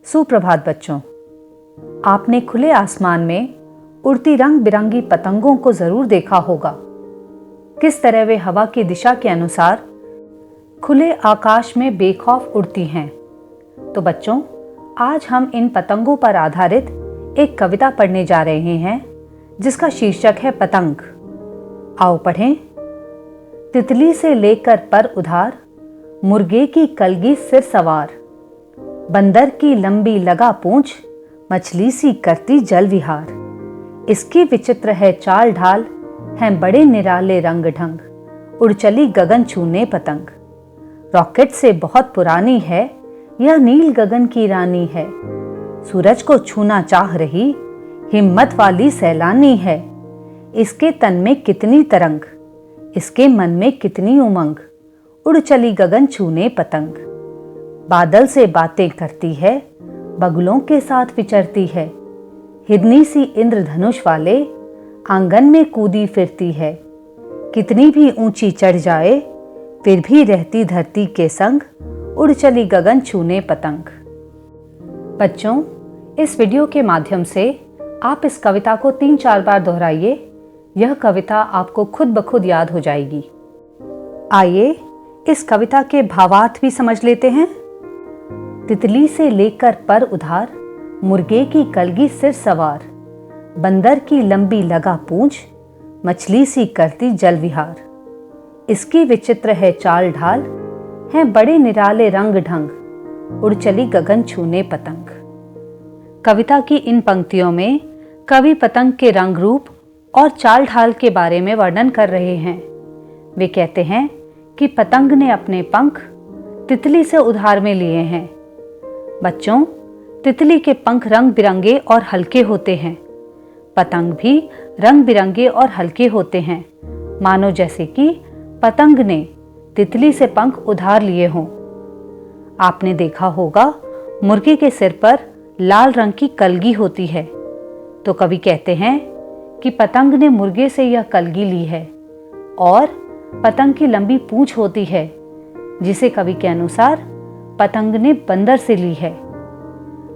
सुप्रभात बच्चों। आपने खुले आसमान में उड़ती रंग बिरंगी पतंगों को जरूर देखा होगा। किस तरह वे हवा की दिशा के अनुसार खुले आकाश में बेखौफ उड़ती हैं। तो बच्चों, आज हम इन पतंगों पर आधारित एक कविता पढ़ने जा रहे हैं जिसका शीर्षक है पतंग। आओ पढ़ें। तितली से लेकर पर उधार, मुर्गे की कलगी सिर सवार, बंदर की लंबी लगा पूंछ, मछली सी करती जल विहार। इसकी विचित्र है चाल ढाल, हैं बड़े निराले रंग ढंग, उड़ चली गगन छूने पतंग। रॉकेट से बहुत पुरानी है, यह नील गगन की रानी है। सूरज को छूना चाह रही, हिम्मत वाली सैलानी है। इसके तन में कितनी तरंग, इसके मन में कितनी उमंग, उड़ चली गगन छूने पतंग। बादल से बातें करती है, बगुलों के साथ विचरती है। हिरनी सी इंद्रधनुष वाले आंगन में कूदी फिरती है। कितनी भी ऊंची चढ़ जाए, फिर भी रहती धरती के संग, उड़ चली गगन छूने पतंग। बच्चों, इस वीडियो के माध्यम से आप इस कविता को 3-4 बार दोहराइए। यह कविता आपको खुद ब खुद याद हो जाएगी। आइए इस कविता के भावार्थ भी समझ लेते हैं। तितली से लेकर पर उधार, मुर्गे की कलगी सिर सवार, बंदर की लंबी लगा पूंछ, मछली सी करती जल विहार। इसकी विचित्र है चाल ढाल, हैं बड़े निराले रंग ढंग, उड़ चली गगन छूने पतंग। कविता की इन पंक्तियों में कवि पतंग के रंग रूप और चाल ढाल के बारे में वर्णन कर रहे हैं। वे कहते हैं कि पतंग ने अपने पंख तितली से उधार में लिए हैं। बच्चों, तितली के पंख रंग बिरंगे और हल्के होते हैं। पतंग भी रंग बिरंगे और हल्के होते हैं, मानो जैसे कि पतंग ने तितली से पंख उधार लिए हों। आपने देखा होगा मुर्गे के सिर पर लाल रंग की कलगी होती है, तो कवि कहते हैं कि पतंग ने मुर्गे से यह कलगी ली है। और पतंग की लंबी पूंछ होती है, जिसे कवि के अनुसार पतंग ने बंदर से ली है।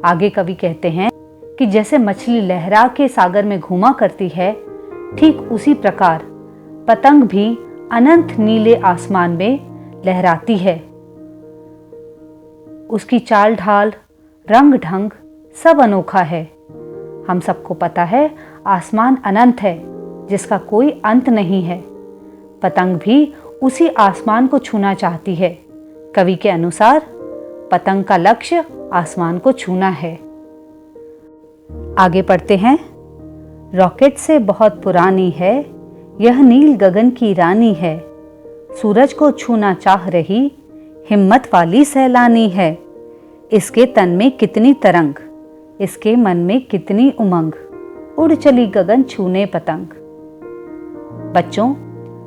आगे कवि कहते हैं कि जैसे मछली लहरा के सागर में घूमा करती है, ठीक उसी प्रकार पतंग भी अनंत नीले आसमान में लहराती है। उसकी चाल ढाल, रंग ढंग सब अनोखा है। हम सबको पता है आसमान अनंत है, जिसका कोई अंत नहीं है। पतंग भी उसी आसमान को छूना चाहती है। कवि के अनुसार पतंग का लक्ष्य आसमान को छूना है। आगे पढ़ते हैं। रॉकेट से बहुत पुरानी है, यह नील गगन की रानी है। सूरज को छूना चाह रही, हिम्मत वाली सैलानी है। इसके तन में कितनी तरंग, इसके मन में कितनी उमंग, उड़ चली गगन छूने पतंग। बच्चों,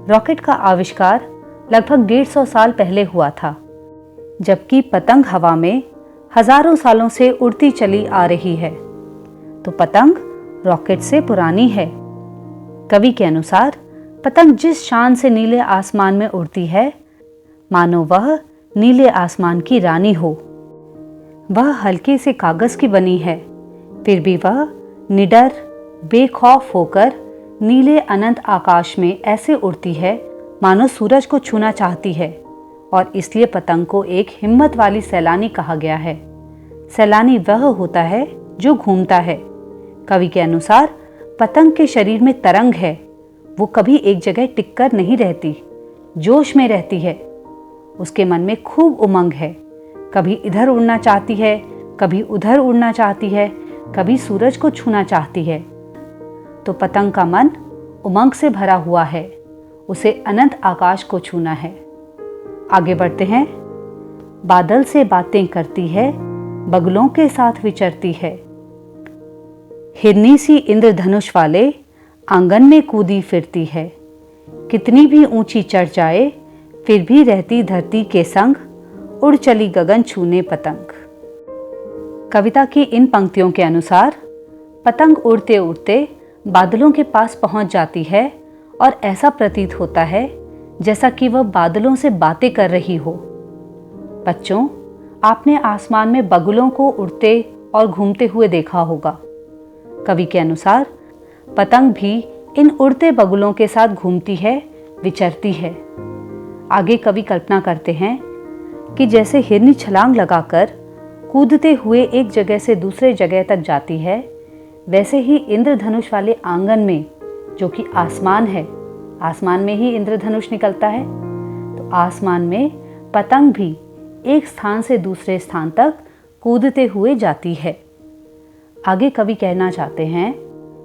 रॉकेट का आविष्कार लगभग 150 साल पहले हुआ था, जबकि पतंग हवा में हजारों सालों से उड़ती चली आ रही है। तो पतंग रॉकेट से पुरानी है। कवि के अनुसार पतंग जिस शान से नीले आसमान में उड़ती है, मानो वह नीले आसमान की रानी हो। वह हल्के से कागज की बनी है, फिर भी वह निडर बेखौफ होकर नीले अनंत आकाश में ऐसे उड़ती है मानो सूरज को छूना चाहती है। और इसलिए पतंग को एक हिम्मत वाली सैलानी कहा गया है। सैलानी वह होता है जो घूमता है। कवि के अनुसार पतंग के शरीर में तरंग है। वो कभी एक जगह टिककर नहीं रहती, जोश में रहती है। उसके मन में खूब उमंग है। कभी इधर उड़ना चाहती है, कभी उधर उड़ना चाहती है, कभी सूरज को छूना चाहती है। तो पतंग का मन उमंग से भरा हुआ है। उसे अनंत आकाश को छूना है। आगे बढ़ते हैं। बादल से बातें करती है, बगुलों के साथ विचरती है। हिरनी सी इंद्रधनुष वाले आंगन में कूदी फिरती है। कितनी भी ऊंची चढ़ जाए, फिर भी रहती धरती के संग, उड़ चली गगन छूने पतंग। कविता की इन पंक्तियों के अनुसार पतंग उड़ते उड़ते बादलों के पास पहुंच जाती है और ऐसा प्रतीत होता है जैसा कि वह बादलों से बातें कर रही हो। बच्चों, आपने आसमान में बगुलों को उड़ते और घूमते हुए देखा होगा। कवि के अनुसार पतंग भी इन उड़ते बगुलों के साथ घूमती है, विचरती है। आगे कवि कल्पना करते हैं कि जैसे हिरनी छलांग लगाकर कूदते हुए एक जगह से दूसरे जगह तक जाती है, वैसे ही इंद्रधनुष वाले आंगन में, जो कि आसमान है, आसमान में ही इंद्रधनुष निकलता है, तो आसमान में पतंग भी एक स्थान से दूसरे स्थान तक कूदते हुए जाती है। आगे कवि कहना चाहते हैं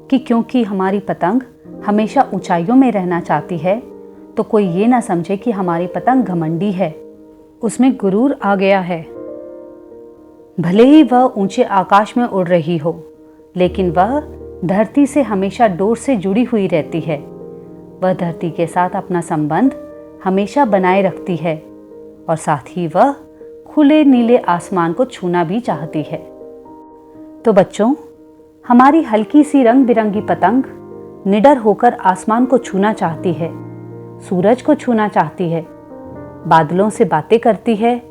कि क्योंकि हमारी पतंग हमेशा ऊंचाइयों में रहना चाहती है, तो कोई ये ना समझे कि हमारी पतंग घमंडी है, उसमें गुरूर आ गया है। भले ही वह ऊंचे आकाश में उड़ रही हो, लेकिन वह धरती से हमेशा डोर से जुड़ी हुई रहती है। वह धरती के साथ अपना संबंध हमेशा बनाए रखती है और साथ ही वह खुले नीले आसमान को छूना भी चाहती है। तो बच्चों, हमारी हल्की सी रंग बिरंगी पतंग निडर होकर आसमान को छूना चाहती है, सूरज को छूना चाहती है, बादलों से बातें करती है,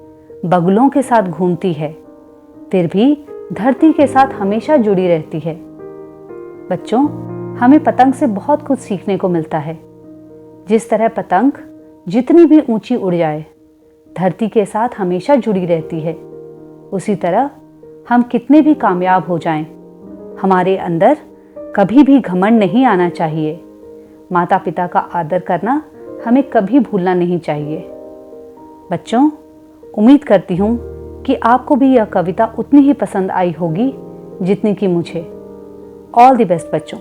बगुलों के साथ घूमती है, फिर भी धरती के साथ हमेशा जुड़ी रहती है। बच्चों, हमें पतंग से बहुत कुछ सीखने को मिलता है। जिस तरह पतंग जितनी भी ऊंची उड़ जाए, धरती के साथ हमेशा जुड़ी रहती है, उसी तरह हम कितने भी कामयाब हो जाएं, हमारे अंदर कभी भी घमंड नहीं आना चाहिए। माता पिता का आदर करना हमें कभी भूलना नहीं चाहिए। बच्चों, उम्मीद करती हूँ कि आपको भी यह कविता उतनी ही पसंद आई होगी जितनी कि मुझे। ऑल द बेस्ट बच्चों।